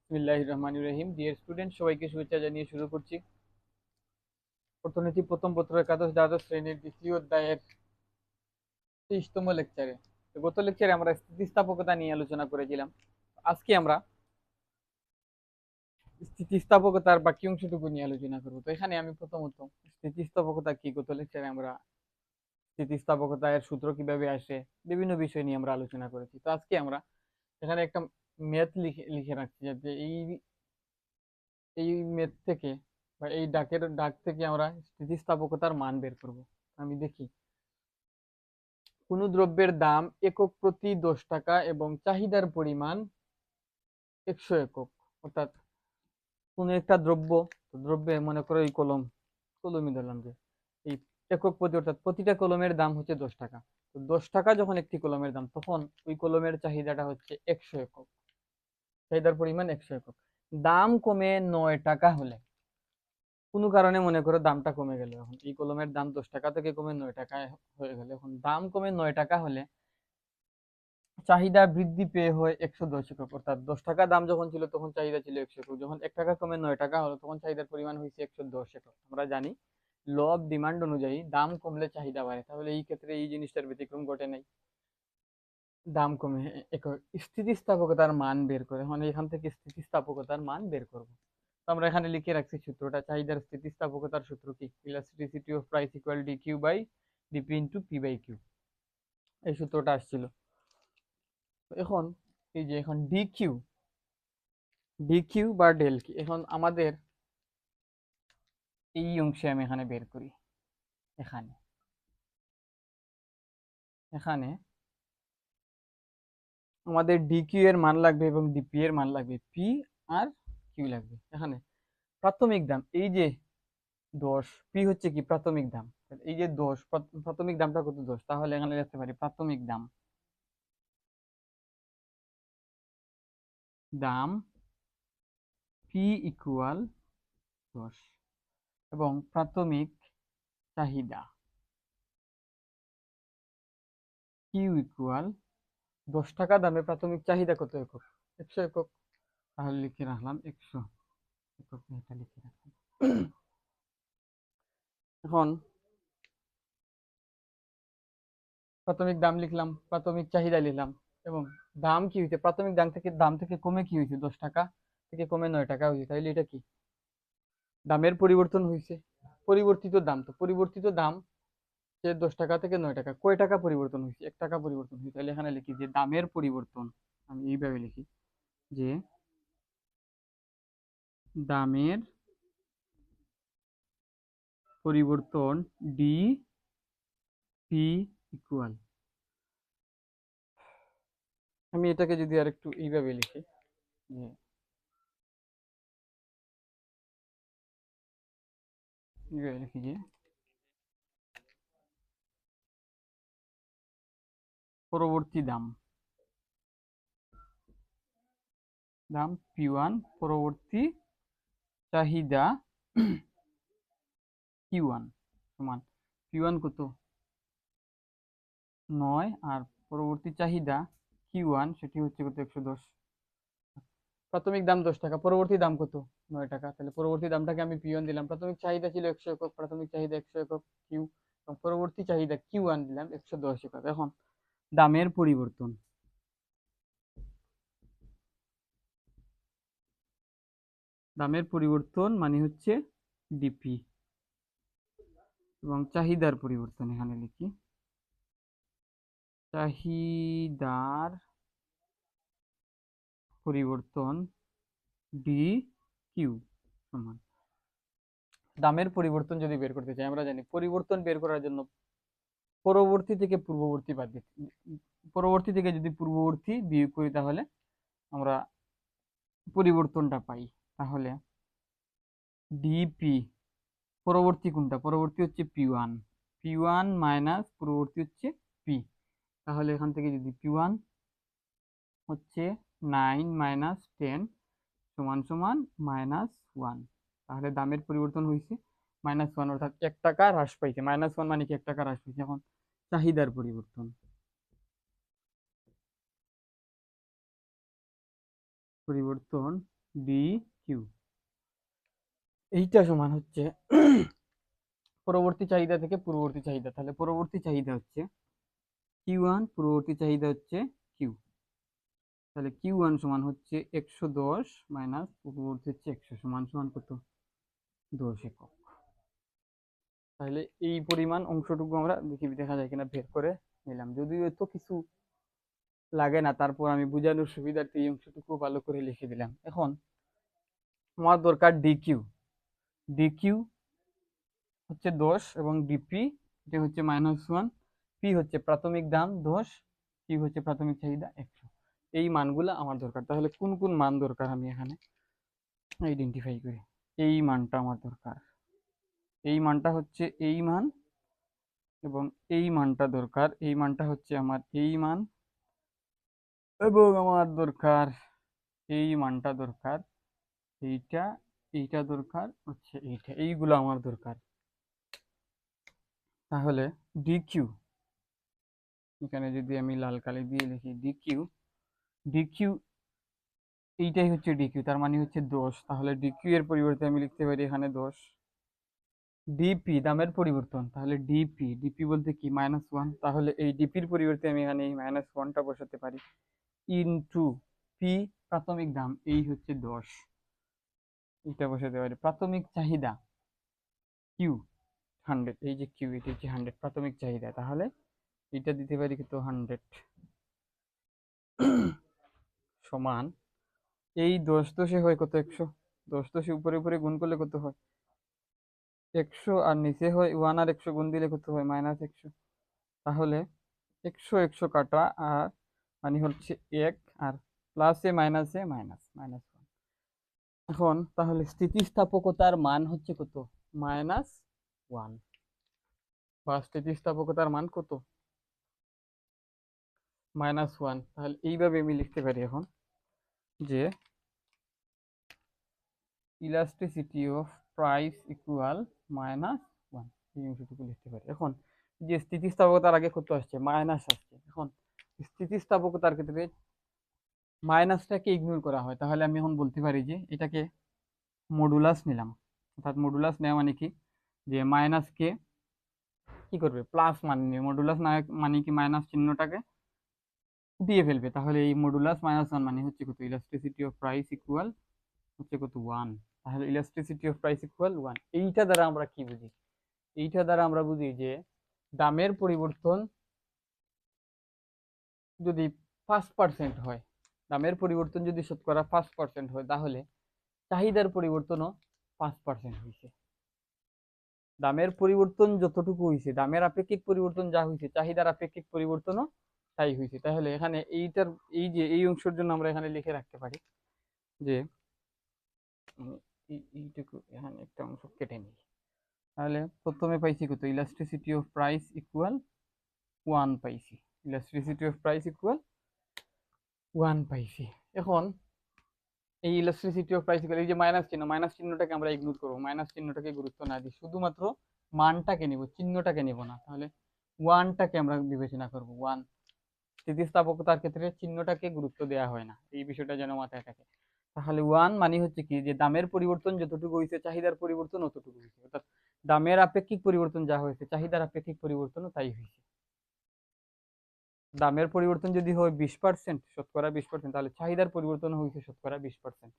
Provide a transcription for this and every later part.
বিসমিল্লাহির রহমানির রহিম। Dear student, সবাইকে শুভেচ্ছা জানিয়ে শুরু করছি অর্থনীতি প্রথম পত্র একাদশ দ্বাদশ শ্রেণীর দ্বিতীয় অধ্যায়ের 23তম লেকচারে। গত লেকচারে আমরা স্থিতিস্থাপকতা নিয়ে আলোচনা করেছিলাম। আজকে আমরা স্থিতিস্থাপকতার বাকি অংশটুকু নিয়ে আলোচনা করবো। তো এখানে আমি প্রথমত স্থিতিস্থাপকতা কি, গত লেকচারে আমরা স্থিতিস্থাপকতা এর সূত্র কিভাবে আসে, বিভিন্ন বিষয় নিয়ে আমরা আলোচনা করেছি। তো আজকে আমরা এখানে একটা ম্যাথ লিখে লিখে রাখছি, যাতে এই এই ম্যাথ থেকে বা এই ডাক থেকে আমরা স্থিতিস্থাপকতার মান বের করব। আমি দেখি, কোন দ্রব্যের দাম একক প্রতি 10 টাকা এবং চাহিদার পরিমাণ 100 একক। অর্থাৎ কোন একটা দ্রব্যে মনে করো এই কলমই ধরলাম, যে এই একক প্রতি, অর্থাৎ প্রতিটা কলমের দাম হচ্ছে 10 টাকা। তো 10 টাকা যখন একটি কলমের দাম, তখন ওই কলমের চাহিদাটা হচ্ছে 100 একক। চাহিদার পরিমাণ 100 একক। দাম কমে 9 টাকা হলে, কোনো কারণে মনে করো দামটা কমে গেল, এখন এই কলমের দাম 10 টাকা থেকে কমে 9 টাকায় হয়ে গেল। এখন দাম কমে 9 টাকা হলে চাহিদা বৃদ্ধি পেয়ে হয় 110 একক। অর্থাৎ 10 টাকা দাম যখন ছিল তখন চাহিদা ছিল 100 একক, যখন 1 টাকা কমে 9 টাকা হলো তখন চাহিদার পরিমাণ হয়েছে 110 একক। আমরা জানি ল অফ ডিমান্ড অনুযায়ী দাম কমলে চাহিদা বাড়ে, তাহলে এই ক্ষেত্রে এই জিনিসটার ব্যতিক্রম ঘটে নাই, দাম কমে একক। স্থিতিস্থাপকতার মান বের করে, মানে এখান থেকে স্থিতিস্থাপকতার মান বের করব। তো আমরা এখানে লিখে রাখছি সূত্রটা, চাহিদার স্থিতিস্থাপকতার সূত্র কি, elasticity of price equal D Q by DP into P by Q, এই সূত্রটা আসছিল। এখন এই যে এখন ডি কিউ বা ডেল কি, এখন আমাদের এই অংশে আমি এখানে বের করি। এখানে এখানে আমাদের ডিকিউ এর মান লাগবে এবং ডিপি এর মান লাগবে, পি আর কিউ লাগবে। এখানে প্রাথমিক দাম, এই যে 10, পি হচ্ছে কি প্রাথমিক দাম, এই যে 10, প্রাথমিক দামটা কত 10, তাহলে এখানে লিখতে পারি প্রাথমিক দাম দাম পি ইকুয়াল 10 এবং প্রাথমিক চাহিদা কিউ ইকুয়াল 10 টাকা দামে প্রাথমিক চাহিদা কত একক, 100 একক। তাহলে লিখে রাখলাম 100 একক, এটা লিখে রাখলাম। এখন প্রাথমিক দাম লিখলাম, প্রাথমিক চাহিদা লিখলাম, এবং দাম কি হয়েছে, প্রাথমিক দাম থেকে কমে কি হয়েছে, 10 টাকা থেকে কমে 9 টাকা হয়েছে। তাহলে এটা কি, দামের পরিবর্তন হয়েছে, পরিবর্তিত দাম। তো পরিবর্তিত দাম যে 10 টাকা থেকে 9 টাকা, কয় টাকা পরিবর্তন হয়েছে, 1 টাকা পরিবর্তন হয়েছে। তাহলে এখানে লিখি যে দামের পরিবর্তন, আমি এইভাবে লিখি যে দামের পরিবর্তন ডি পি ইকুয়াল, আমি এটাকে যদি আর একটু এইভাবে লিখি যে এইভাবে লিখি যে পরবর্তী দাম P1 পরবর্তী চাহিদা Q1 সমান P1 কত 9, আর পরবর্তী চাহিদা Q1 সেটি হচ্ছে কত 110। প্রাথমিক দাম 10 টাকা, পরবর্তী দাম কত 9 টাকা, তাহলে পরবর্তী দামটাকে আমি P1 দিলাম। প্রাথমিক চাহিদা ছিল 100 একক, প্রাথমিক চাহিদা 100 একক কিউ, এবং পরবর্তী চাহিদা Q1 দিলাম 110 একক। এখন দামের পরিবর্তন, মানে হচ্ছে ডিপি, এবং চাহিদার পরিবর্তন এখানে লিখি চাহিদার পরিবর্তন ডি কিউ সমান, দামের পরিবর্তন যদি বের করতে চাই, আমরা জানি পরিবর্তন বের করার জন্য পরবর্তী থেকে পূর্ববর্তী বাদ দিতে, পরবর্তী থেকে যদি পূর্ববর্তী বিয়োগ করি তাহলে আমরা পরিবর্তনটা পাই। তাহলে ডিপি, পরবর্তী কোনটা, পরবর্তী হচ্ছে পি ওয়ান মাইনাস পূর্ববর্তী হচ্ছে পি। তাহলে এখান থেকে যদি P1 হচ্ছে 9 মাইনাস 10 সমান সমান -1, তাহলে দামের পরিবর্তন হয়েছে -1, অর্থাৎ 1 টাকা হ্রাস পাইছে। -1 মানে কি 1 টাকা হ্রাস পাইছে। এখন চাহিদার পরিবর্তন ডি কিউ, এইটা সমান হচ্ছে পরবর্তী চাহিদা থেকে পূর্ববর্তী চাহিদা, তাহলে পরবর্তী চাহিদা হচ্ছে Q1, পূর্ববর্তী চাহিদা হচ্ছে কিউ, তাহলে Q1 সমান হচ্ছে 110 মাইনাস পূর্ববর্তী হচ্ছে 100 সমান সমান কত, 10 একক। তাহলে এই পরিমাণ অংশটুকু আমরা দেখি দেখা যায় কিনা বের করে নিলাম, যদিও এত কিছু লাগে না, তারপর আমি বোঝানোর সুবিধার্থে এই অংশটুকু ভালো করে লিখে দিলাম। এখন আমার দরকার ডিকিউ, ডিকিউ হচ্ছে 10 এবং ডিপি এটা হচ্ছে -1, পি হচ্ছে প্রাথমিক দাম 10, কিউ হচ্ছে প্রাথমিক চাহিদা 100। এই মানগুলো আমার দরকার। তাহলে কোন কোন মান দরকার আমি এখানে আইডেন্টিফাই করি। এই মানটা আমার দরকার, এই মানটা হচ্ছে এই মান, এবং এই মানটা দরকার, এই মানটা হচ্ছে আমার এই মান, এবং আমার দরকার এই মানটা দরকার, এইটা, এইটা দরকার হচ্ছে এইটা, এইগুলো আমার দরকার। তাহলে ডিকিউ, এখানে যদি আমি লাল কালি দিয়ে লিখি ডিকিউ, ডিকিউ এইটাই হচ্ছে ডিকিউ, তার মানে হচ্ছে 10, তাহলে ডিকিউ এর পরিবর্তে আমি লিখতে পারি এখানে 10। ডিপি দামের পরিবর্তন, তাহলে ডিপি, ডিপি বলতে কি -1, তাহলে এই ডিপির পরিবর্তে আমি এখানে এই -1টা বসাতে পারি, ইনটু পি প্রাথমিক দাম, এই হচ্ছে 10, এটা বসাতে পারি। প্রাথমিক চাহিদা কিউ 100, এই যে কিউ এটা হচ্ছে 100 প্রাথমিক চাহিদা, তাহলে এটা দিতে পারি কত 100 সমান এই 10 10 হয় কত 100, 10 10 উপরে উপরে গুণ করলে কত হয় 100, আর নিচে হয় 1 আর 100 গুণ দিলে কত হয় -100, তাহলে 100 100 কাটা, আর মানে হচ্ছে 1, আর প্লাসে মাইনাসে মাইনাস মাইনাস 1। এখন তাহলে স্থিতিস্থাপকতার মান হচ্ছে কত -1, বা স্থিতিস্থাপকতার মান কত -1। তাহলে এইভাবে আমি লিখতে পারি এখন যে ইলাস্টিসিটি অফ প্রাইস ইকুয়াল -1, এই অংশটুকু লিখতে পারি। এখন যে স্থিতিস্থাপকতার আগে কত আসছে মাইনাস আসছে, এখন স্থিতিস্থাপকতার ক্ষেত্রে মাইনাসটাকে ইগনোর করা হয়, তাহলে আমি এখন বলতে পারি যে এটাকে মডুলাস নিলাম। অর্থাৎ মডুলাস নেওয়া মানে কি, যে মাইনাসকে কি করবে প্লাস মান নিয়ে, মডুলাস না মানে কি মাইনাস চিহ্নটাকে দিয়ে ফেলবে, তাহলে এই মডুলাস -1 মানে হচ্ছে কত ইলাস্টিসিটি অফ প্রাইস ইকুয়াল হচ্ছে কত 1, তাহলে ইলাস্টিসিটি অফ প্রাইস ইকুয়াল 1। এইটা দ্বারা আমরা কি বুঝি, এইটা দ্বারা আমরা বুঝি যে দামের পরিবর্তন যদি 5% হয়, দামের পরিবর্তন যদি শতকরা 5% হয়, তাহলে চাহিদার পরিবর্তনও 5% হয়েছে। দামের পরিবর্তন যতটুকু হয়েছে, দামের আপেক্ষিক পরিবর্তন যা হয়েছে, চাহিদার আপেক্ষিক পরিবর্তনও তাই হয়েছে। তাহলে এখানে এইটার এই যে এই অংশের জন্য আমরা এখানে লিখে রাখতে পারি যে এইটুকু এখানে একটা অংশ কেটে নিই, তাহলে প্রথমে পাইছি কত ইলাস্টিসিটি অফ প্রাইস ইকুয়াল 1 পাইছি, ইলাস্টিসিটি অফ প্রাইস ইকুয়াল 1 পাইছি। এখন এই ইলাস্ট্রিসিটি অফ প্রাইস এই যে মাইনাস চিহ্ন, মাইনাস চিহ্নটাকে আমরা ইগনোর করবো, মাইনাস চিহ্নটাকে গুরুত্ব না দিই, শুধুমাত্র মানটাকে নিব, চিহ্নটাকে নিব না। তাহলে ওয়ানটাকে আমরা বিবেচনা করব, ওয়ান। স্থিতিস্থাপকতার ক্ষেত্রে চিহ্নটাকে গুরুত্ব দেওয়া হয় না, এই বিষয়টা যেন মাথায় থাকে। তাহলে ওয়ান মানে হচ্ছে কি, যে দামের পরিবর্তন যতটুকু হয়েছে চাহিদার পরিবর্তন অতটুকু হয়েছে, অর্থাৎ দামের আপেক্ষিক পরিবর্তন যা হয়েছে চাহিদার আপেক্ষিক পরিবর্তনও তাই হয়েছে। দামের পরিবর্তন যদি হয় 20%, শতকরা 20%, তাহলে চাহিদার পরিবর্তন হয়েছে শতকরা 20%।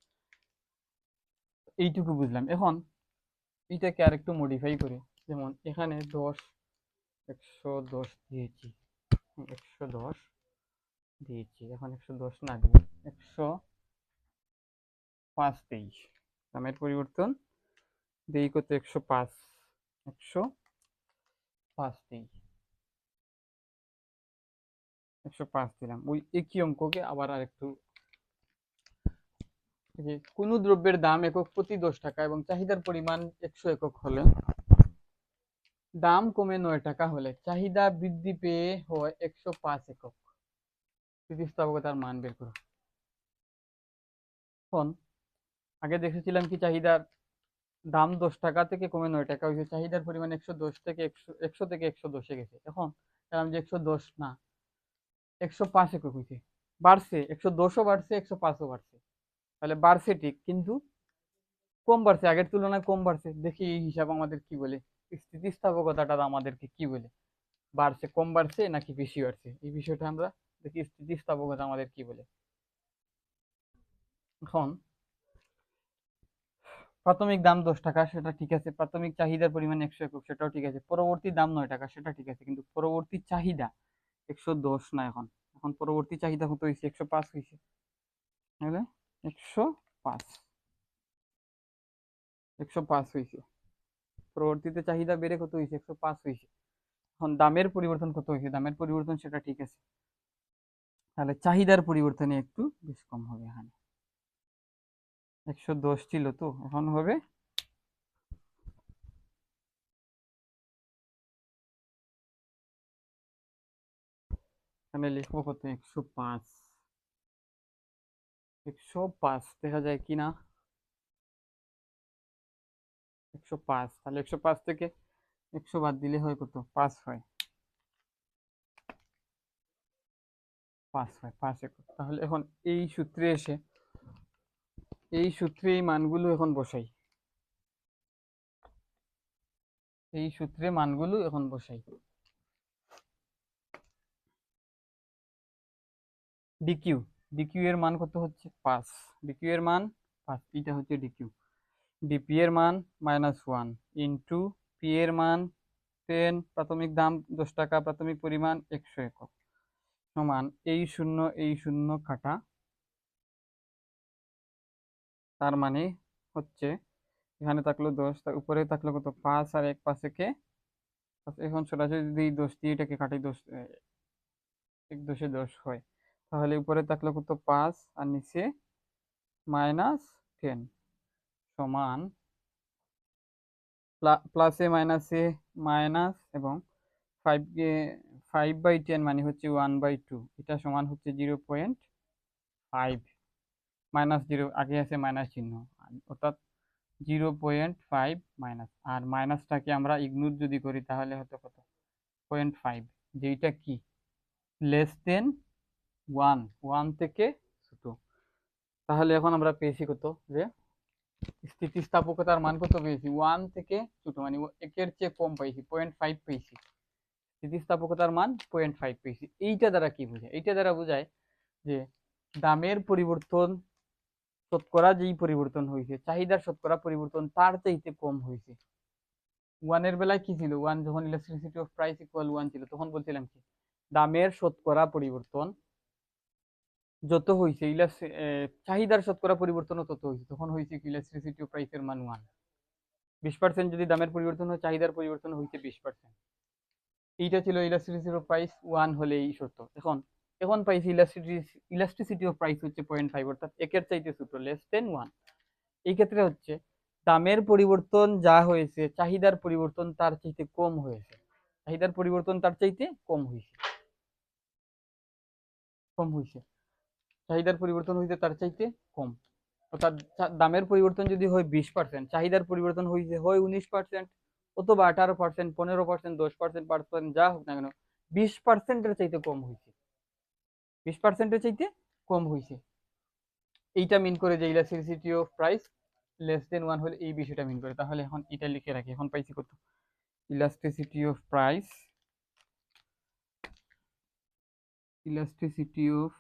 এইটুকু বুঝলাম। এখন এইটাকে আরেকটু মডিফাই করি, যেমন এখানে 10 110 দিয়েছি, 110 দিয়েছি, এখন 110 না দিয়ে 105 দেই, দামের পরিবর্তন দেই কত 105, 105 দেই, 105 দিলাম। ওই একই অঙ্ককে আবার আরেকটু, যে কোনো দ্রব্যের দাম একক প্রতি 10 টাকা এবং চাহিদার পরিমাণ 100 একক হলে, দাম কমে 9 টাকা হলে চাহিদা বৃদ্ধি পেয়ে হয় 105 একক। স্থিতিস্থাপকতার মান বের করো। এখন আগে দেখেছিলাম কি, চাহিদার দাম 10 টাকা থেকে কমে 9 টাকা হয়েছে, চাহিদার পরিমাণ 110 থেকে 100 থেকে 110 এ গেছে। এখন দেখলাম যে 110 না, 105 একক হয়েছে, বাড়ছে, 110ও বাড়ছে, 105ও বাড়ছে। তাহলে বাড়ছে ঠিক, কিন্তু কম বাড়ছে, আগের তুলনায় কম বাড়ছে। দেখি এই হিসাব আমাদের কি বলে, স্থিতিস্থাপকতাটা আমাদেরকে কি বলে, বাড়ছে, কম বাড়ছে নাকি বেশি বাড়ছে, এই বিষয়টা আমরা দেখি স্থিতিস্থাপকতা আমাদের কি বলে। এখন প্রাথমিক দাম 10 টাকা, সেটা ঠিক আছে। প্রাথমিক চাহিদার পরিমাণ 100 একক, সেটাও ঠিক আছে। পরবর্তী দাম 9 টাকা, সেটা ঠিক আছে। কিন্তু পরবর্তী চাহিদা 110 না, এখন এখন পরবর্তী চাহিদা কত হয়েছে? 105 হয়েছে। তাহলে 105, 105 হয়েছে। পরবর্তীতে চাহিদা বেড়ে কত হয়েছে? 105 হয়েছে। এখন দামের পরিবর্তন কত হয়েছে? দামের পরিবর্তন সেটা ঠিক আছে। তাহলে চাহিদার পরিবর্তনে একটু বেশ কম হবে। এখানে 110 ছিল, তো এখন হবে এখানে লিখবো কত? 105, 105 দেখা যায় কি না? 105, তাহলে 105 থেকে 100 বাদ দিলে হয় কত? 5 হয়, 5 হয়, 5 একক। তাহলে এখন এই সূত্রে এসে এই সূত্রে এই মানগুলো এখন বসাই, এই সূত্রে মানগুলো এখন বসাই। ডিকিউ, ডিকিউ এর মান কত হচ্ছে? 5। ডিকিউ এর মান 5, এটা হচ্ছে ডিকিউ। ডিপি এর মান -1 ইন্টু পি এর মান 10, প্রাথমিক দাম 10 টাকা, প্রাথমিক পরিমাণ 100 একক, সমান এই শূন্য কাটা, তার মানে হচ্ছে এখানে থাকলো 10, তার উপরে থাকলো কত? 5, আর 1 5 একে। এখন সরাসরি যদি 10 দিয়ে এটাকে কাটি, 10 1 10 এ 10 হয়, তাহলে উপরে থাকলো কত? 5, আর নিচে -10, সমান প্লাসে মাইনাসে মাইনাস, এবং 5/10 মানে হচ্ছে 1/2, এটা সমান হচ্ছে 0.5, -0 আগে আছে মাইনাস চিহ্ন, অর্থাৎ 0.5 মাইনাস। আর মাইনাসটাকে আমরা ইগনোর যদি করি তাহলে হতো কত? 0.5, যেটা কি লেস দেন 1, 1 থেকে ছোট। তাহলে এখন আমরা পেয়েছি কত? যে স্থিতিস্থাপকতার মান কত পেয়েছি? 1 থেকে ছোট, মানে একের চেয়ে কম পাইছি, 0.5 পেয়েছি। স্থিতিস্থাপকতার মান 0.5 পেয়েছি। এইটা দ্বারা কি বোঝায়? এইটা দ্বারা বোঝায় যে দামের পরিবর্তন, শতকরা যেই পরিবর্তন হয়েছে, চাহিদার শতকরা পরিবর্তন তার চাইতে কম হয়েছে। ওয়ানের বেলায় কি ছিল? ওয়ান যখন ইলাস্ট্রিসিটি অফ প্রাইস ইকুয়াল 1 ছিল, তখন বলছিলাম কি দামের শতকরা পরিবর্তন যত হয়েছে, চাহিদার শতকরা পরিবর্তনও তত হয়েছে, তখন হয়েছে কি ইলাস্ট্রিসিটি অফ প্রাইসের মান 1। 20% যদি দামের পরিবর্তন হয়, চাহিদার পরিবর্তন হয়েছে 20%। এইটা ছিল ইলাস্ট্রিসিটি অফ প্রাইস 1 হলে এই শর্ত। এখন এখন পাইছি ইলাস্ট্রিসিটি অফ প্রাইস হচ্ছে 0.5, অর্থাৎ একের চাইতে ছোট, লেস দেন 1। এই ক্ষেত্রে হচ্ছে দামের পরিবর্তন যা হয়েছে, চাহিদার পরিবর্তন তার চাইতে কম হয়েছে, চাহিদার পরিবর্তন তার চাইতে কম হয়েছে, কম হয়েছে, চাহিদার পরিবর্তন হয়েছে তার চাইতে কম। অর্থাৎ দামের পরিবর্তন যদি হয় 20%, চাহিদার পরিবর্তন হয়েছে হয় 19%, অথবা 18%, 15%, 10%, 5%, যা হোক না কেন, 20%-এর চাইতে কম হয়েছে, 20%-এর চাইতে কম হয়েছে। এইটা মিন করে যে elasticity of price less than 1 হলে এই বিষয়টা মিন করে। তাহলে এখন এটা লিখে রাখি। এখন পাইছি কত? Elasticity of price, elasticity of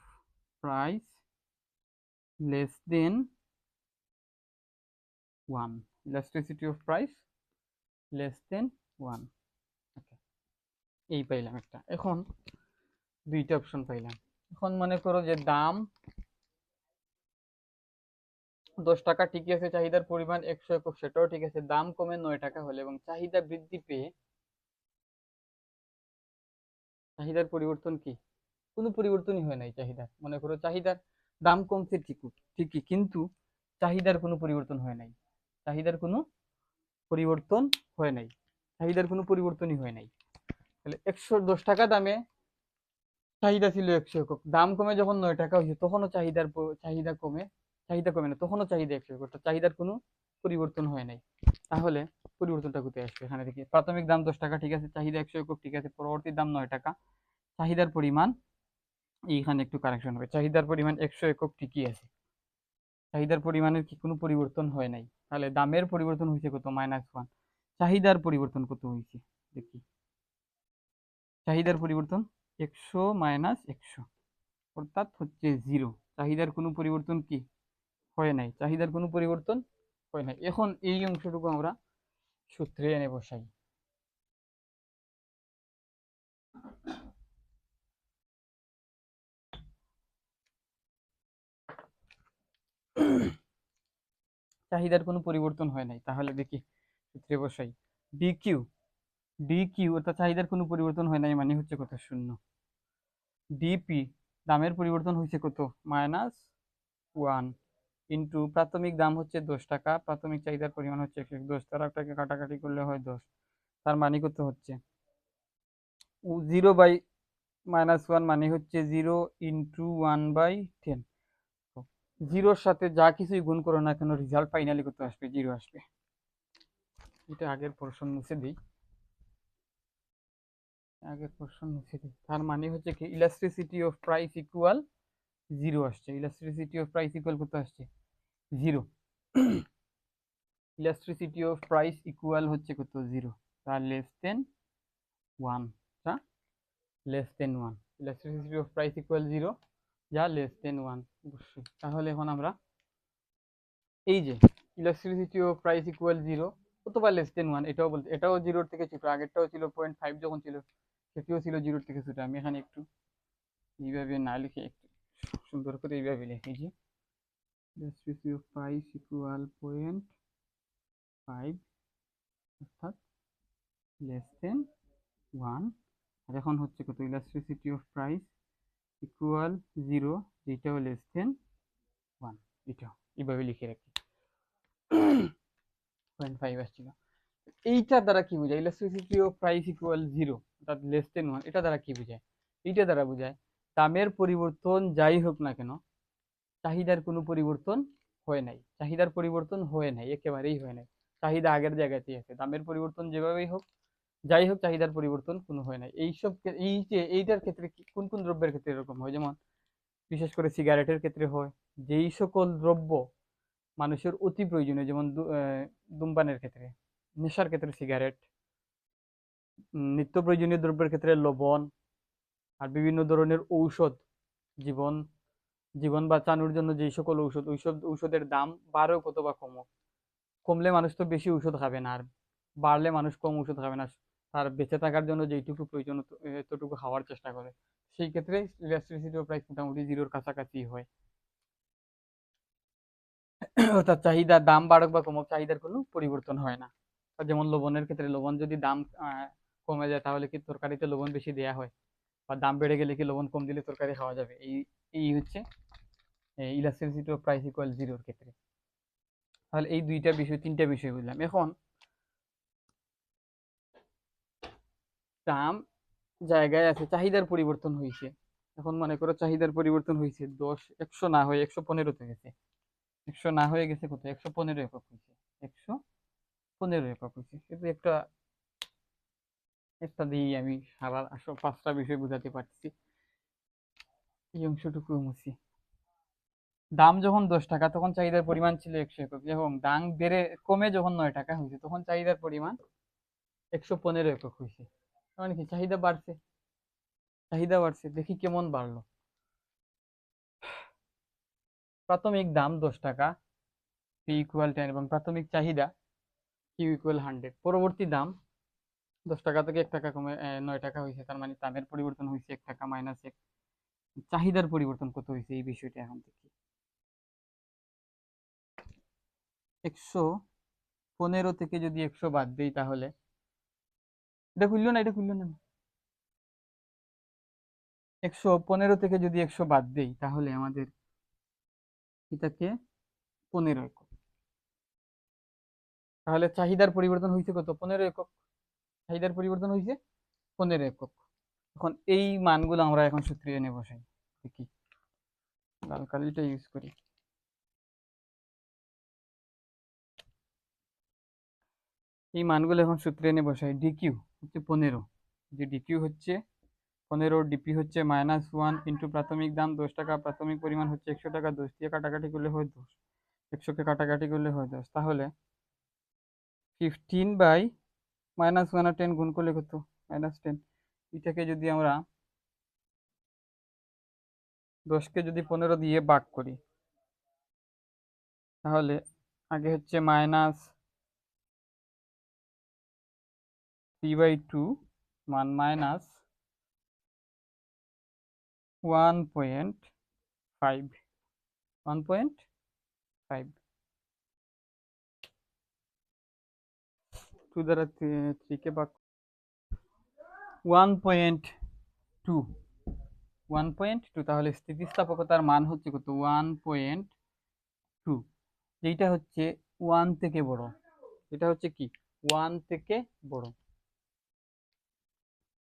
price less than 1, elasticity of price less than 1। ওকে, এই পাইলাম একটা। এখন দুইটা অপশন পাইলাম। এখন মনে করো যে দাম 10 টাকা ঠিকই আছে, চাহিদার পরিমাণ 100 একক, সেটাও ঠিক আছে। দাম কমে 9 টাকা হলে এবং চাহিদা বৃদ্ধি পেয়ে, চাহিদার পরিবর্তন কি? কোনো পরিবর্তনই হয় নাই চাহিদার। মনে করো চাহিদার দাম কমছে ঠিকই, কিন্তু চাহিদার কোনো পরিবর্তন হয় নাই, চাহিদার কোনো পরিবর্তন হয় নাই, চাহিদার কোনো পরিবর্তনই হয় নাই। তাহলে 110 টাকা দামে চাহিদা ছিল 100 একক, দাম কমে যখন 9 টাকা হয়েছে, তখনও চাহিদা কমে না, তখনও চাহিদা 100 একক, অর্থাৎ চাহিদার কোনো পরিবর্তন হয় নাই। তাহলে পরিবর্তনটা কোথায় আসবে? এখানে দেখি, প্রাথমিক দাম 10 টাকা ঠিক আছে, চাহিদা 100 একক ঠিক আছে, পরবর্তী দাম 9 টাকা, চাহিদার পরিমাণ, এইখানে একটু কারেকশন হবে, চাহিদার পরিমাণ 100 একক ঠিকই আছে, চাহিদার পরিমাণের কি কোনো পরিবর্তন হয় নাই, তাহলে দামের পরিবর্তন হয়েছে কত, -1। চাহিদার পরিবর্তন কত হয়েছে দেখি, চাহিদার পরিবর্তন 100 - 100, অর্থাৎ হচ্ছে 0। চাহিদার কোনো পরিবর্তন কি হয় নাই, চাহিদার কোনো পরিবর্তন হয় নাই। এখন এই অংশটুকু আমরা সূত্রে এনে বসাই। চাহিদার কোনো পরিবর্তন হয় নাই, তাহলে দেখি সূত্রে বসাই। ডিকিউ, ডিকিউ অর্থাৎ চাহিদার কোনো পরিবর্তন হয় নাই মানে হচ্ছে কত, 0। ডিপি, দামের পরিবর্তন হয়েছে কত, -1, ইন্টু প্রাথমিক দাম হচ্ছে 10 টাকা, প্রাথমিক চাহিদার পরিমাণ হচ্ছে 110, তার একটাকে কাটাকাটি করলে হয় 10, তার মানে কত হচ্ছে 0/-1 মানে হচ্ছে 0 ইন্টু 1/10। জিরোর সাথে যা কিছুই গুণ করো না কেন রেজাল্ট ফাইনালি কত আসবে, 0 আসবে। এটা আগের পোর্শন মুছে দিই, আগের পোর্শন মুছে দিই। তার মানে হচ্ছে কি ইলাস্ট্রিসিটি অফ প্রাইস ইকুয়াল 0 আসছে, ইলাস্ট্রিসিটি অফ প্রাইস ইকুয়াল কত আসছে, 0। ইলাস্ট্রিসিটি অফ প্রাইস ইকুয়াল হচ্ছে কত, 0, তার লেস দেন 1, যা less than 1। Elasticity of price equal 0, যা লেস দেন 1 অবশ্যই। তাহলে এখন আমরা এই যে ইলাস্ট্রিসিটি অফ প্রাইস ইকুয়াল 0 অথবা লেস দেন 1, এটাও বলতে, এটাও 0 থেকে ছোট, আগেরটাও ছিল 0.5 যখন ছিল, সেটিও ছিল 0 থেকে ছোট। আমি এখানে একটু এইভাবে না লিখে একটু সুন্দর করে এইভাবে লিখি যে ইলাস্ট্রিসিটি অফ প্রাইস ইকুয়াল 0.5 অর্থাৎ লেস দেন 1। আর এখন হচ্ছে কত, ইলাস্ট্রিসিটি অফ প্রাইস ইকুয়াল 0, যেটাও লেস দেন 1, এটাও এইভাবে লিখে রাখি। 0.5 আসছিল। এইটা দ্বারা কি বোঝায়, ইলাস্ট্রিসিটি অফ প্রাইস ইকুয়াল 0 অর্থাৎ লেস দেন 1, এটা দ্বারা কি বোঝায়, এইটা দ্বারা বোঝায় দামের পরিবর্তন যাই হোক না কেন চাহিদার কোনো পরিবর্তন হয় নাই, চাহিদার পরিবর্তন হয় নাই, একেবারেই হয় নাই। চাহিদা আগের জায়গাতেই আছে, দামের পরিবর্তন যেভাবেই হোক যাই হোক চাহিদার পরিবর্তন কোনো হয় নাই। এইসব এই যে এইটার ক্ষেত্রে কোন কোন দ্রব্যের ক্ষেত্রে এরকম হয়, যেমন বিশেষ করে সিগারেটের ক্ষেত্রে হয়, যেই সকল দ্রব্য মানুষের অতি প্রয়োজনীয়, যেমন ধূমপানের ক্ষেত্রে, নেশার ক্ষেত্রে সিগারেট, নিত্য প্রয়োজনীয় দ্রব্যের ক্ষেত্রে লবণ, আর বিভিন্ন ধরনের ঔষধ, জীবন জীবন বাঁচানোর জন্য যেই সকল ঔষধ, ওইসব ঔষধের দাম বাড়ুক অথবা কমুক, কমলে মানুষ তো বেশি ঔষধ খাবে না, আর বাড়লে মানুষ কম ঔষধ খাবে না, তার বেঁচে থাকার জন্য যেইটুকু প্রয়োজন এতটুকু খাওয়ার চেষ্টা করে। সেই ক্ষেত্রে ইলেকট্রিসিটি প্রাইস মোটামুটি 0-র কাছাকাছি হয়। অর্থাৎ চাহিদার দাম বাড়ুক বা কমুক চাহিদার কোনো পরিবর্তন হয় না। যেমন লবণের ক্ষেত্রে, লবণ যদি দাম কমে যায় তাহলে কি তরকারিতে লবণ বেশি দেওয়া হয়, বা দাম বেড়ে গেলে কি লবণ কম দিলে তরকারি খাওয়া যাবে। এই এই হচ্ছে ইলাস্ট্রিসিটি অফ প্রাইস ইকুয়াল 0-র ক্ষেত্রে। তাহলে এই দুইটা বিষয়, তিনটা বিষয় বুঝলাম। এখন দাম জায়গায় আছে, চাহিদার পরিবর্তন হয়েছে। এখন মনে করো চাহিদার পরিবর্তন হয়েছে 100 না হয়ে 115-তে গেছে, 100 না হয়ে গেছে কত, 115 একক হয়েছে, 115 একক হয়েছে। কিন্তু একটা একটা দিয়েই আমি সারা 5টা বিষয় বোঝাতে পারছি। এই অংশটুকু মুছি। দাম যখন 10 টাকা তখন চাহিদার পরিমাণ ছিল 100 একক, এবং দাম বেড়ে কমে যখন 9 টাকা হয়েছে তখন চাহিদার পরিমাণ 115 একক হয়েছে। মানে কি চাহিদা বাড়ছে, চাহিদা বাড়ছে। দেখি কেমন বাড়লো। প্রাথমিক দাম 10 টাকা, পি ইকুয়াল 10, এবং প্রাথমিক চাহিদা কিউ ইকুয়াল 100। পরবর্তী দাম 10 টাকা থেকে 1 টাকা কমে 9 টাকা হয়েছে, তার মানে দামের পরিবর্তন হয়েছে 1 টাকা -1। চাহিদার পরিবর্তন কত হয়েছে এই বিষয়টা এখন দেখি। 115 থেকে যদি 100 বাদ দিই তাহলে, এটা খুললো না, এটা খুললো না, 115 থেকে যদি 100 বাদ দিই তাহলে আমাদের এটাকে 15 একক। তাহলে চাহিদার পরিবর্তন হয়েছে কত, 15 একক। চাহিদার পরিবর্তন হয়েছে 15 একক। এখন এই মানগুলো আমরা এখন সূত্রে এনে বসাই, দেখি লাল কালিটা ইউজ করি। এই মানগুলো এখন সূত্রে এনে বসাই। ডিকিউ হচ্ছে 15, যে ডিকিউ হচ্ছে 15, ডিপি হচ্ছে -1 ইন্টু প্রাথমিক দাম 10 টাকা, প্রাথমিক পরিমাণ হচ্ছে 100 টাকা, 10 দিয়ে কাটাকাটি করলে হয় 10, 100 কে কাটাকাটি করলে হয় 10, তাহলে 15 বাই -1 আর 10 গুণ করলে কত? -10। এটাকে যদি আমরা 10কে যদি 15 দিয়ে ভাগ করি, তাহলে আগে হচ্ছে -3/2 মান -1.5, 1.5, 2 দ্বারা 3 কে ভাগ 1.2, 1.2, তাহলে স্থিতিস্থাপকতার মান হচ্ছে কত? 1.2, যেটা হচ্ছে 1 থেকে বড়। এটা হচ্ছে কি? 1 থেকে বড়।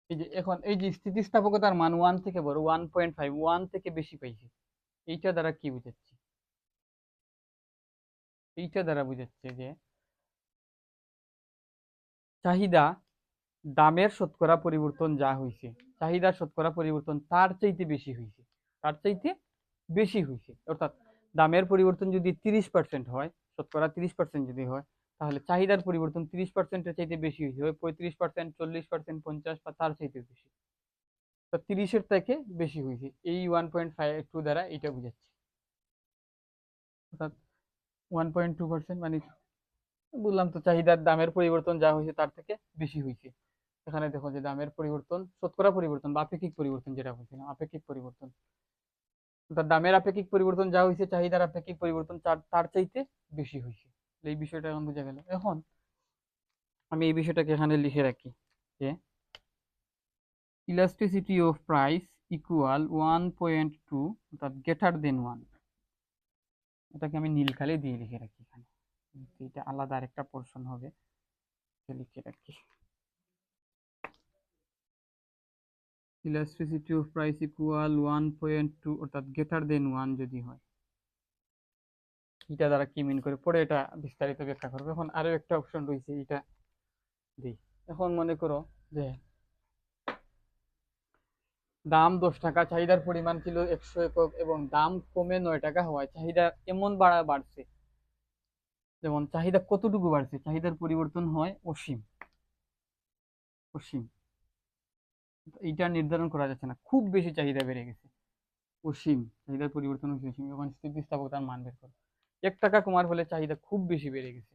এই যে এখন এই যে স্থিতিস্থাপকতার মান 1 থেকে বড়, 1.5, 1 থেকে বেশি পাইছি। এইটা দ্বারা কি বুঝাচ্ছি? এইটা দ্বারা বুঝাচ্ছে যে চাহিদা দামের শতকরা পরিবর্তন যা হয়েছে, চাহিদার শতকরা পরিবর্তন তার চাইতে বেশি হয়েছে, তার চাইতে বেশি হয়েছে। অর্থাৎ দামের পরিবর্তন যদি 30% হয়, শতকরা 30% যদি হয়, তাহলে চাহিদার পরিবর্তন 30%-এর চাইতে বেশি হয়েছে, হয় 35%, 40%, 50 বা তার চাইতে বেশি। তো 30-এর থেকে বেশি হয়েছে, এই 1.52 দ্বারা এটা বুঝাচ্ছে। অর্থাৎ 1.2% মানে বললাম তো, চাহিদার দামের পরিবর্তন যা হয়েছে তার থেকে বেশি হয়েছে। এখানে দেখো যে দামের পরিবর্তন, শতকরা পরিবর্তন বা আপেক্ষিক পরিবর্তন, যেটা বলছিলাম আপেক্ষিক পরিবর্তন, অর্থাৎ দামের আপেক্ষিক পরিবর্তন যা হয়েছে চাহিদার আপেক্ষিক পরিবর্তন তার চাইতে বেশি হয়েছে। এই বিষয়টা এখন বোঝা গেল। এখন আমি এই বিষয়টাকে এখানে লিখে রাখি যে ইলাস্টিসিটি অফ প্রাইস ইকুয়াল 1.2, অর্থাৎ গ্রেটার দেন 1। এটাকে আমি নীল কালি দিয়ে লিখে রাখি এখানে, এটা আলাদা আরেকটা পোর্শন হবে, লিখে রাখি। ইলাস্টিসিটি অফ প্রাইস ইকুয়াল 1.2, অর্থাৎ গ্রেটার দেন 1 যদি হয়, এটা দ্বারা কি মিন করে পরে এটা বিস্তারিত ব্যাখ্যা করবো। এখন আরো একটা অপশন রয়েছে, এটা দিই। এখন মনে করো যে দাম 10 টাকা, চাহিদার পরিমাণ ছিল 100 একক এবং দাম কমে 9 টাকা হওয়ায় চাহিদা এমন বাড়ছে, যেমন চাহিদা কতটুকু বাড়ছে? চাহিদার পরিবর্তন হয় অসীম, অসীম। এইটা নির্ধারণ করা যাচ্ছে না, খুব বেশি চাহিদা বেড়ে গেছে, অসীম চাহিদার পরিবর্তন হচ্ছে অসীম। এখন স্থিতিস্থাপকতার মান বের করো। 1 টাকা কমার ফলে চাহিদা খুব বেশি বেড়ে গেছে,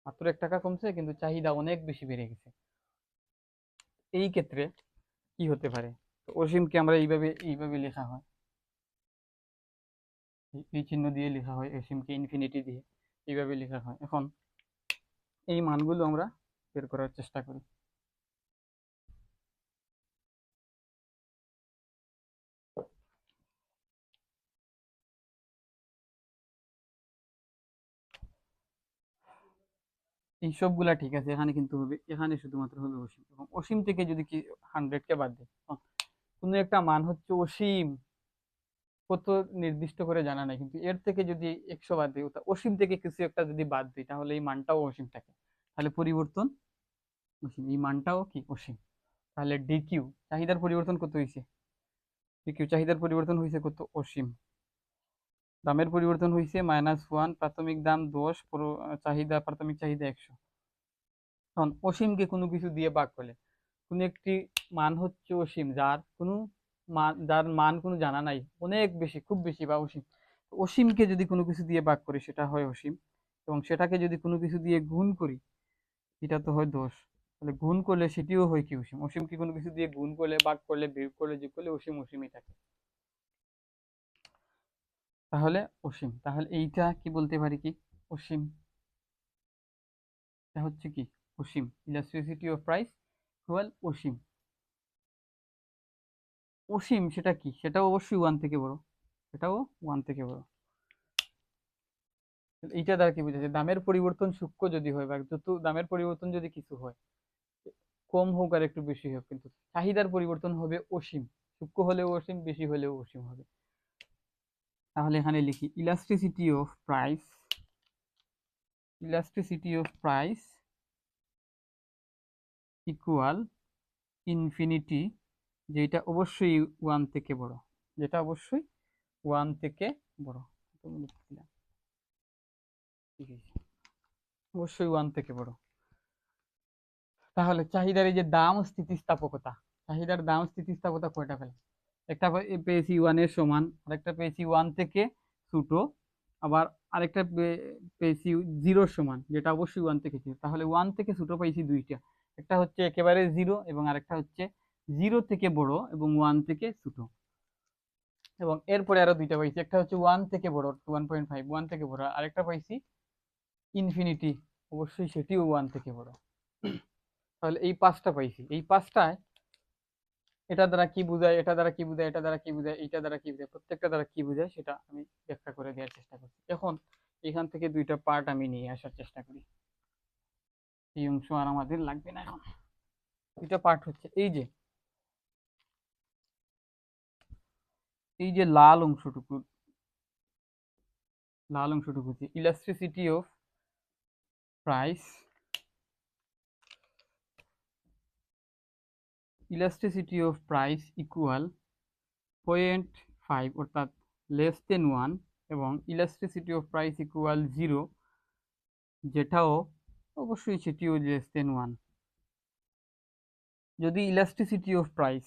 মাত্র 1 টাকা কমছে কিন্তু চাহিদা অনেক বেশি বেড়ে গেছে। এই ক্ষেত্রে কি হতে পারে? তো অসীমকে আমরা এইভাবে এইভাবে লেখা হয়, এই চিহ্ন দিয়ে লেখা হয়, অসীমকে ইনফিনিটি দিয়ে এইভাবে লেখা হয়। এখন এই মানগুলো আমরা বের করার চেষ্টা করি। এই সবগুলা ঠিক আছে, এখানে কিন্তু হবে, এখানে শুধুমাত্র হবে অসীম। এবং অসীম থেকে যদি কি 100-কে বাদ দিই, কোনো একটা মান হচ্ছে অসীম, কত নির্দিষ্ট করে জানা নাই, কিন্তু এর থেকে যদি 100 বাদ দিই, অসীম থেকে কিছু একটা যদি বাদ দিই, তাহলে এই মানটাও অসীম থাকে, তাহলে পরিবর্তন অসীম, এই মানটাও কি অসীম। তাহলে ডিকিউ চাহিদার পরিবর্তন কত হয়েছে? ডিকিউ চাহিদার পরিবর্তন হয়েছে কত? অসীম। দামের পরিবর্তন হয়েছে -1, প্রাথমিক দাম 10, চাহিদা প্রাথমিক চাহিদা 100। এখন অসীমকে কোনো কিছু দিয়ে ভাগ করলে কোনো একটি মান হচ্ছে অসীম, যার মান কোনো জানা নাই, অনেক বেশি, খুব বেশি বা অসীম। অসীমকে যদি কোনো কিছু দিয়ে ভাগ করি সেটা হয় অসীম, এবং সেটাকে যদি কোনো কিছু দিয়ে গুণ করি এটা তো হয় 10, তাহলে গুণ করলে সেটিও হয় কি অসীম। অসীমকে কোনো কিছু দিয়ে গুণ করলে, ভাগ করলে, বিয়োগ করলে, যোগ করলে অসীম অসীমই থাকে, তাহলে অসীম। তাহলে এইটা কি বলতে পারি? কি অসীম, এটা হচ্ছে কি অসীম। ইলাস্টিসিটি অফ প্রাইস ইকুয়াল অসীম। অসীম সেটা কি? সেটাও অবশ্যই 1 থেকে বড়, সেটাও 1 থেকে বড়। এইটা দ্বারা কি বোঝাচ্ছে? দামের পরিবর্তন সূক্ষ্ম যদি হয়, বা যত দামের পরিবর্তন যদি কিছু হয়, কম হোক আর একটু বেশি হোক, কিন্তু চাহিদার পরিবর্তন হবে অসীম, সূক্ষ্ম হলেও অসীম, বেশি হলেও অসীম হবে। তাহলে এখানে লিখি elasticity of price, elasticity of price equal infinity, যেটা অবশ্যই 1 থেকে বড়, যেটা অবশ্যই 1 থেকে বড়। অবশ্যই 1 থেকে বড়। তাহলে চাহিদার এই যে দাম ও স্থিতিস্থাপকতা, চাহিদার দাম স্থিতিস্থাপকতা কয়টা পেলাম? একটা পেয়েছি 1 এর সমান, আরেকটা পেয়েছি 1 থেকে ছোট, আবার আরেকটা পেয়েছি 0 সমান, যেটা অবশ্যই 1 থেকে ছোট। তাহলে 1 থেকে ছোট পাইছি দুইটা, একটা হচ্ছে একেবারে 0 এবং আরেকটা হচ্ছে 0 থেকে বড় এবং 1 থেকে ছোট। এবং এরপরে আরো দুইটা পাইছি, একটা হচ্ছে 1 থেকে বড় 1.5, 1 থেকে বড়, আরেকটা পাইছি ইনফিনিটি, অবশ্যই সেটিও 1 থেকে বড়। তাহলে এই পাঁচটা পাইছি, এই পাঁচটায় এটা দ্বারা কি বোঝায়, এটা দ্বারা কি বোঝায়, এটা দ্বারা কি বোঝায়, এটা দ্বারা কি বোঝায়, প্রত্যেকটা দ্বারা কি বোঝায় সেটা আমি ব্যাখ্যা করে দেওয়ার চেষ্টা করছি। এখন এখান থেকে দুইটা পার্ট আমি নিয়ে আসার চেষ্টা করি, এই অংশ আর আমাদের লাগবে না। এখন দুইটা পার্ট হচ্ছে এই যে লাল অংশটুকু, হচ্ছে ইলাস্ট্রিসিটি অফ প্রাইস, ইকুয়াল 0.5 অর্থাৎ লেস দেন 1, এবং ইলাস্ট্রিসিটি অফ প্রাইস ইকুয়াল 0, যেটাও অবশ্যই সেটিও লেস দেন 1। যদি ইলাস্ট্রিসিটি অফ প্রাইস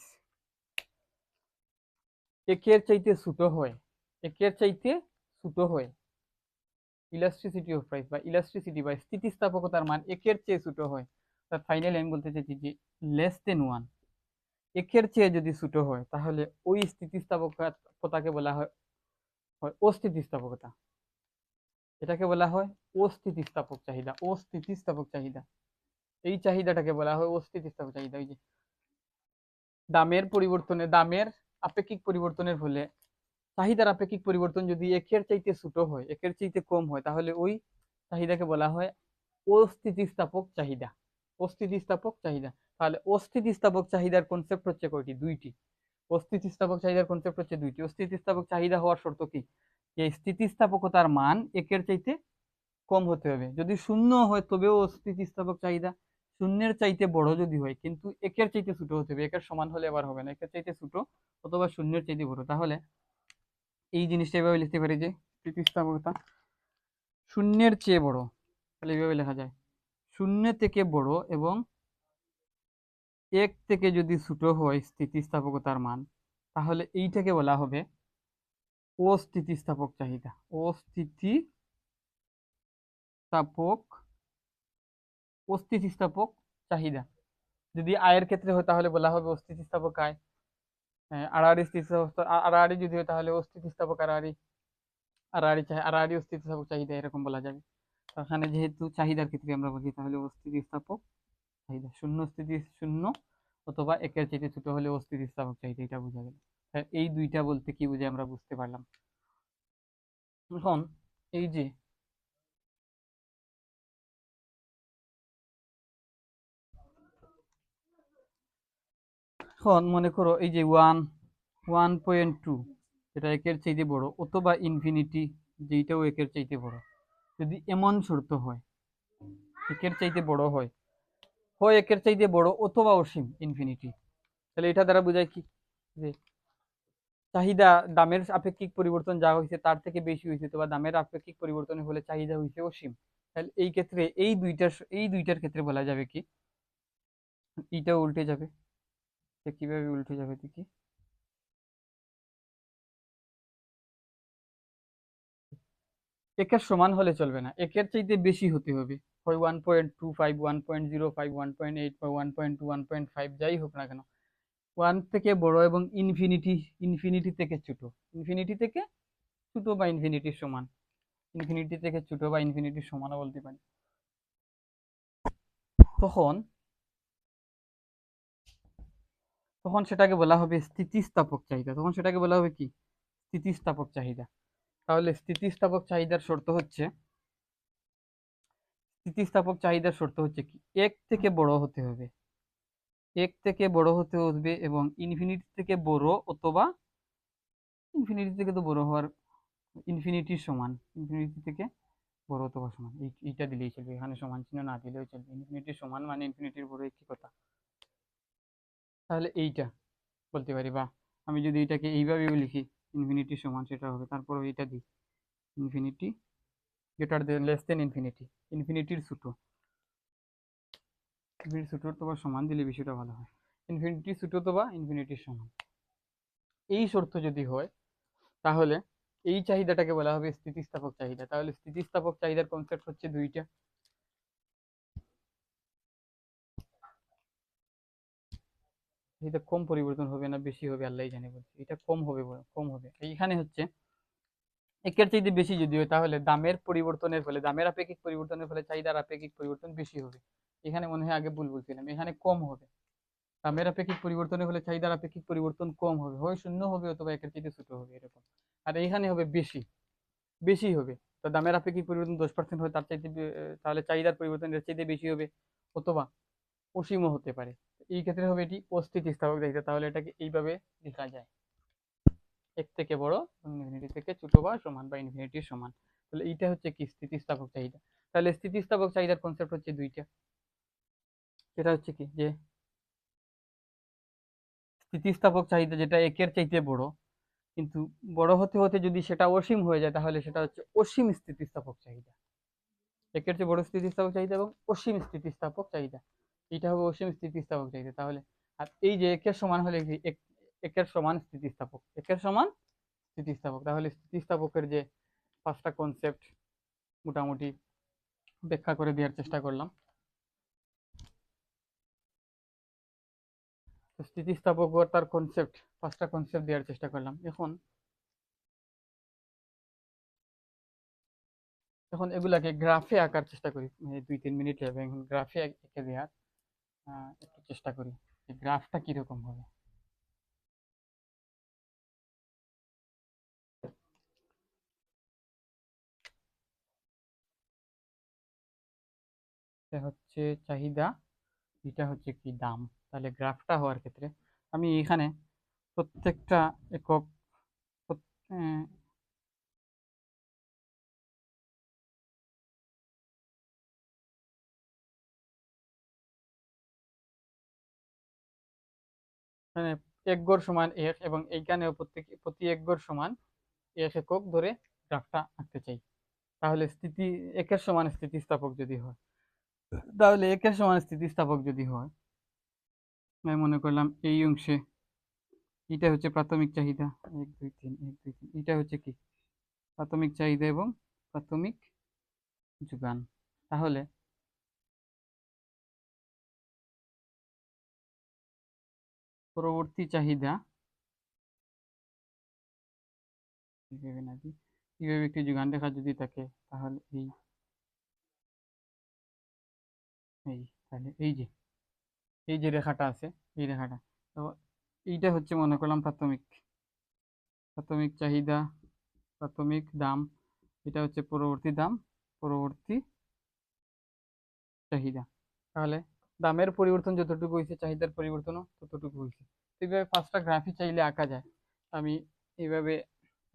একের চাইতে ছোট হয়, ইলাস্ট্রিসিটি অফ প্রাইস বা স্থিতিস্থাপকতার মান একের চেয়ে ছোট হয়, তার ফাইনালি আমি বলতে চাইছি যে লেস দেন 1, একের চেয়ে যদি ছোট হয় তাহলে ওই স্থিতিস্থাপকতাকে বলা হয় অস্থিতিস্থাপকতা। এটাকে বলা হয় অস্থিতিস্থাপক চাহিদা। এই চাহিদাটাকে বলা হয় অস্থিতিস্থাপক চাহিদা। ওই যে দামের আপেক্ষিক পরিবর্তনের ফলে চাহিদার আপেক্ষিক পরিবর্তন যদি একের চাইতে ছোট হয়, একের চাইতে কম হয়, তাহলে ওই চাহিদাকে বলা হয় অস্থিতিস্থাপক চাহিদা। তাহলে অস্থিতিস্থাপক চাহিদার কনসেপ্ট হচ্ছে কয়টি? দুইটি। অস্থিতিস্থাপক চাহিদা হওয়ার শর্ত কি? যে স্থিতিস্থাপকতার মান একের চাইতে কম হতে হবে। যদি শূন্য হয় তবেও অস্থিতিস্থাপক চাহিদা, শূন্যের চাইতে বড় যদি হয় কিন্তু একের চাইতে ছোট হতে হবে, একের সমান হলে আবার হবে না, একের চাইতে ছোট অথবা শূন্যের চাইতে বড়। তাহলে এই জিনিসটা এভাবে লিখতে পারি যে স্থিতিস্থাপকতা শূন্যের চেয়ে বড়, তাহলে এইভাবে লেখা যায়, শূন্য থেকে বড় এবং 1 থেকে যদি ছোট হয় স্থিতিস্থাপকতার মান, তাহলে এইটাকে বলা হবে অস্থিতিস্থাপক চাহিদা। অস্থিতিস্থাপক চাহিদা। যদি আয়ের ক্ষেত্রে হয় তাহলে বলা হবে অস্থিতিস্থাপক আয়। আড়াআড়ি যদি হয় তাহলে অস্থিতিস্থাপক আড়াআড়ি, আড়াআড়ি অস্থিতিস্থাপক চাহিদা, এরকম বলা যাবে। এখানে যেহেতু চাহিদার ক্ষেত্রে আমরা বলছি, তাহলে অস্থিতিস্থাপক চাহিদা, শূন্য অথবা একের চাইতে ছোট হলে অস্থিতিস্থাপক চাহিদা, এটা বোঝা গেল। এই দুইটা বলতে কি বুঝে আমরা বুঝতে পারলাম। এখন এই যে এখন মনে করো এই যে 1.2 এটা একের চাইতে বড়, অথবা ইনফিনিটি যেটাও একের চাইতে বড়, যদি এমন শর্ত হয় একের চাইতে বড় হয় একের চাইতে বড় অথবা অসীম ইনফিনিটি, তাহলে এটা দ্বারা বোঝায় কি যে চাহিদা দামের আপেক্ষিক পরিবর্তন যা হয়েছে তার থেকে বেশি হয়েছে, অথবা দামের আপেক্ষিক পরিবর্তনের ফলে চাহিদা হয়েছে অসীম। তাহলে এই ক্ষেত্রে এই দুইটার ক্ষেত্রে বলা যাবে কি, এইটা উল্টে যাবে। কিভাবে উল্টে যাবে দেখি, একের সমান হলে চলবে না, একের চাইতে বেশি হতে হবে, হয় 1.25, 1.05, 1.8 বা 1.2, 1.5 যাই হোক না কেন, 1 থেকে বড় এবং ইনফিনিটি থেকে ছোট, বা ইনফিনিটির সমান, ইনফিনিটি থেকে ছোট বা ইনফিনিটির সমানও বলতে পারি। তখন সেটাকে বলা হবে স্থিতিস্থাপক চাহিদা। কি? স্থিতিস্থাপক চাহিদা। তাহলে স্থিতিস্থাপক চাহিদার শর্ত হচ্ছে কি, 1 থেকে বড় হতে হবে, এবং ইনফিনিটি থেকে বড় অথবা ইনফিনিটি থেকে তো বড় হওয়ার ইনফিনিটির সমান, ইনফিনিটি থেকে বড় অথবা সমান, এইটা দিলেই চলবে, এখানে সমান চিহ্ন না দিলেও চলবে, ইনফিনিটির সমান মানে ইনফিনিটির বড়, একই কথা। তাহলে এইটা বলতে পারি, বা আমি যদি এটাকে এইভাবেও লিখি ইনফিনিটির সমান, সেটা হবে, তারপর এইটা দিই infinity greater than less than infinity, ইনফিনিটির ছোট, ইনফিনিটির ছোট অথবা সমান দিলে বিষয়টা ভালো হয়। ইনফিনিটির ছোট অথবা ইনফিনিটির সমান, এই শর্ত যদি হয় তাহলে এই চাহিদাটাকে বলা হবে স্থিতিস্থাপক চাহিদা। তাহলে স্থিতিস্থাপক চাহিদার কনসেপ্ট হচ্ছে দুইটা। এটা কম পরিবর্তন হবে না বেশি হবে আল্লাহ জানে, বলছে এটা কম হবে, কম হবে। এইখানে হচ্ছে একের চাইতে বেশি যদি হয় তাহলে দামের পরিবর্তনের ফলে, দামের আপেক্ষিক পরিবর্তনের ফলে চাহিদার আপেক্ষিক পরিবর্তন বেশি হবে। এখানে মনে হয় আগে ভুল বলছিলাম, এখানে কম হবে। দামের আপেক্ষিক পরিবর্তনের ফলে চাহিদার আপেক্ষিক পরিবর্তন কম হবে, হয় শূন্য হবে অথবা একের চাইতে ছোট হবে এরকম। আর এইখানে হবে বেশি, বেশি হবে। তো দামের আপেক্ষিক পরিবর্তন 10% হয়, তার চাইতে তাহলে চাহিদার পরিবর্তন এর চাইতে বেশি হবে অথবা অসীমও হতে পারে। এই ক্ষেত্রে হবে এটি অস্থিতিস্থাপক চাহিদা। তাহলে এটাকে এইভাবে লেখা যায়, এক থেকে বড়, ইনফিনিটি থেকে ছোট বা সমান বা ইনফিনিটির সমান। তাহলে এইটা হচ্ছে কি স্থিতিস্থাপক চাহিদা। তাহলে স্থিতিস্থাপক চাহিদার কনসেপ্ট হচ্ছে দুইটা। সেটা হচ্ছে কি যে স্থিতিস্থাপক চাহিদা যেটা একের চাইতে বড়, কিন্তু বড় হতে হতে যদি সেটা অসীম হয়ে যায় তাহলে সেটা হচ্ছে অসীম স্থিতিস্থাপক চাহিদা। একের চেয়ে বড় স্থিতিস্থাপক চাহিদা এবং অসীম স্থিতিস্থাপক চাহিদা, এটা হবে অসীম স্থিতিস্থাপক চাহিদা। তাহলে আর এই যে একের সমান হলে কি একের সমান স্থিতিস্থাপক, একের সমান স্থিতিস্থাপক। তাহলে স্থিতিস্থাপকের যে পাঁচটা কনসেপ্ট মোটামুটি ব্যাখ্যা করে দেওয়ার চেষ্টা করলাম। তো স্থিতিস্থাপক ও তার কনসেপ্ট, পাঁচটা কনসেপ্ট দেওয়ার চেষ্টা করলাম। এখন এখন এগুলাকে গ্রাফে আঁকার চেষ্টা করি, 2-3 মিনিট লাগবে এখন গ্রাফে এঁকে দেওয়ার একটু চেষ্টা করি যে গ্রাফটা কিরকম হবে। এটা হচ্ছে চাহিদা, এটা হচ্ছে কি দাম। তাহলে গ্রাফটা হওয়ার ক্ষেত্রে আমি এখানে প্রত্যেকটা একক আহ, মানে এক গড় সমান এক, এবং এইখানেও প্রতি এক গড় সমান এক একক ধরে গ্রাফটা আঁকতে চাই। তাহলে একের সমান স্থিতিস্থাপক যদি হয়, তাহলে একের সমান স্থিতিস্থাপক যদি হয়, আমি মনে করলাম এই অংশে এটা হচ্ছে প্রাথমিক চাহিদা, 1 2 3 1 2 3, এটা হচ্ছে কি প্রাথমিক চাহিদা এবং প্রাথমিক যোগান। তাহলে পরবর্তী চাহিদা কিভাবে না দিই, কিভাবে একটি যোগান রেখা যদি থাকে তাহলে এই তাহলে এই যে রেখাটা আছে, এই রেখাটা, তো এইটা হচ্ছে মনে করলাম প্রাথমিক, প্রাথমিক চাহিদা, প্রাথমিক দাম, এটা হচ্ছে পরবর্তী দাম, পরবর্তী চাহিদা। তাহলে দামের পরিবর্তন যতটুকু হয়েছে চাহিদার পরিবর্তনও ততটুকু হয়েছে। এইভাবে পাঁচটা গ্রাফই চাইলে আঁকা যায়। আমি এইভাবে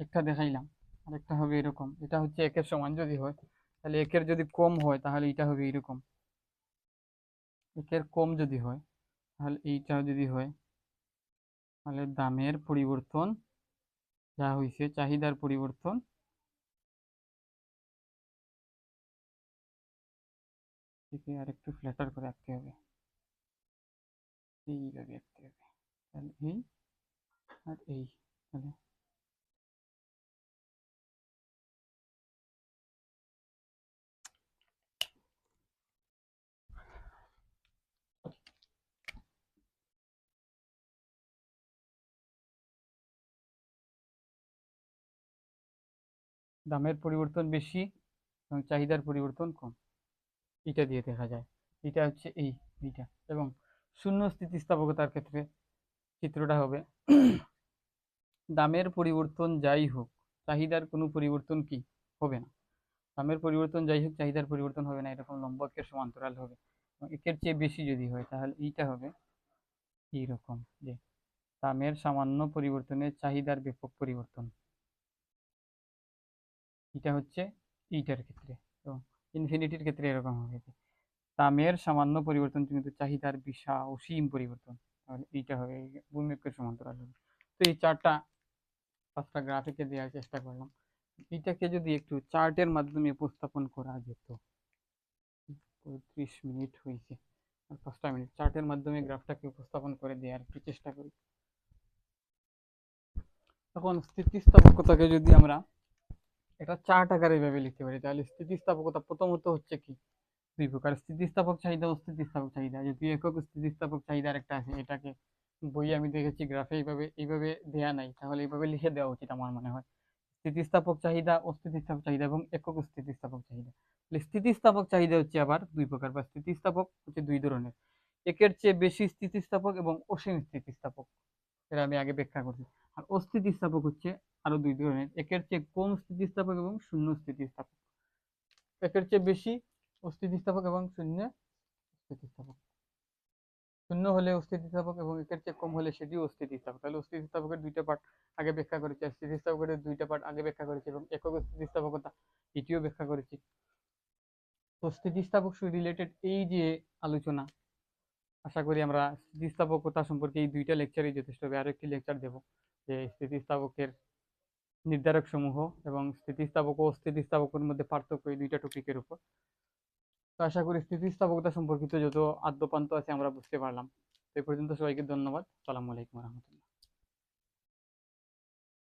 একটা দেখাইলাম, আর একটা হবে এরকম। এটা হচ্ছে একের সমান যদি হয়, তাহলে একের যদি কম হয় তাহলে এটা হবে এরকম, একের কম যদি হয় তাহলে এইটা যদি হয়, তাহলে দামের পরিবর্তন যা হয়েছে চাহিদার পরিবর্তন, একে আর একটু ফ্ল্যাটার করে আঁকতে হবে, এইভাবে আঁকতে হবে। তাহলে এই আর এই, তাহলে দামের পরিবর্তন বেশি এবং চাহিদার পরিবর্তন কম, এটা দিয়ে দেখা যায়। এটা হচ্ছে এইটা। এবং শূন্য স্থিতিস্থাপকতার ক্ষেত্রে চিত্রটা হবে দামের পরিবর্তন যাই হোক চাহিদার কোনো পরিবর্তন কি হবে না, দামের পরিবর্তন যাই হোক চাহিদার পরিবর্তন হবে না, এরকম লম্ব একের সমান্তরাল হবে। এবং একের চেয়ে বেশি যদি হয় তাহলে এইটা হবে এইরকম, যে দামের সামান্য পরিবর্তনে চাহিদার ব্যাপক পরিবর্তন। এটা হচ্ছে এইটার ক্ষেত্রে। এবং ইনফিনিটির ক্ষেত্রে এরকম হবে যে দামের সামান্য পরিবর্তন কিন্তু চাহিদার বিশাল অসীম পরিবর্তন। তাহলে এইটা হবে ভূমিকের সমান্তরাল হবে। তো এই চারটা পাঁচটা গ্রাফিকে দেওয়ার চেষ্টা করলাম। এটাকে যদি একটু চার্টের মাধ্যমে উপস্থাপন করা যেত। 35 মিনিট হয়েছে, আর 5টা মিনিট। চার্টের মাধ্যমে গ্রাফটাকে উপস্থাপন করে দেওয়ার একটু চেষ্টা করি। এখন স্থিতিস্থাপকতাকে যদি আমরা একটা চার্ট আকারে ভেবে লিখতে পারি, তাহলে স্থিতিস্থাপকতা প্রথমত হচ্ছে কি, দুই প্রকার: স্থিতিস্থাপক চাহিদা ও স্থিতিস্থাপক চাহিদা। যদি একক স্থিতিস্থাপক চাহিদার একটা আছে, এটাকে বইয়ে আমি দেখেছি গ্রাফে এইভাবে এইভাবে দেয়া নাই, তাহলে এইভাবে লিখে দেওয়া উচিত আমার মনে হয়। স্থিতিস্থাপক চাহিদা ও স্থিতিস্থাপক চাহিদা এবং একক স্থিতিস্থাপক চাহিদা। তাহলে স্থিতিস্থাপক চাহিদা হচ্ছে আবার দুই প্রকার, বা স্থিতিস্থাপক হচ্ছে দুই ধরনের: একের চেয়ে বেশি স্থিতিস্থাপক এবং অসীম স্থিতিস্থাপক। এটা আমি আগে ব্যাখ্যা করছি। আর অস্থিতিস্থাপক হচ্ছে আরো দুই ধরনের: একের চেয়ে কম স্থিতিস্থাপক এবং শূন্য স্থিতিস্থাপক। একের চেয়ে বেশি অস্থিতিস্থাপক এবং শূন্য স্থিতিস্থাপক। শূন্য হলে অস্থিতিস্থাপক এবং একের চেয়ে কম হলে সেটিও অস্থিতিস্থাপক। তাহলে অস্থিতিস্থাপকের দুইটা পার্ট আগে ব্যাখ্যা করেছি, আর স্থিতিস্থাপকের দুইটা পার্ট আগে ব্যাখ্যা করেছি, এবং একক স্থিতিস্থাপকতা এটিও ব্যাখ্যা করেছি। তো স্থিতিস্থাপক রিলেটেড এই যে আলোচনা, আশা করি আমরা স্থিতিস্থাপকতা সম্পর্কে এই দুইটা লেকচারই যথেষ্ট হবে। আরো একটি লেকচার দেব যে স্থিতিস্থাপকের নির্ধারক সমূহ এবং স্থিতিস্থাপক ও অস্থিতিস্থাপকের মধ্যে পার্থক্য, এই দুইটা টপিকের উপর। তো আশা করি স্থিতিস্থাপকতা সম্পর্কিত যত আদ্যপান্ত আছে আমরা বুঝতে পারলাম। তো এই পর্যন্ত সবাইকে ধন্যবাদ। আসসালামু আলাইকুম রহমতুল্লাহ।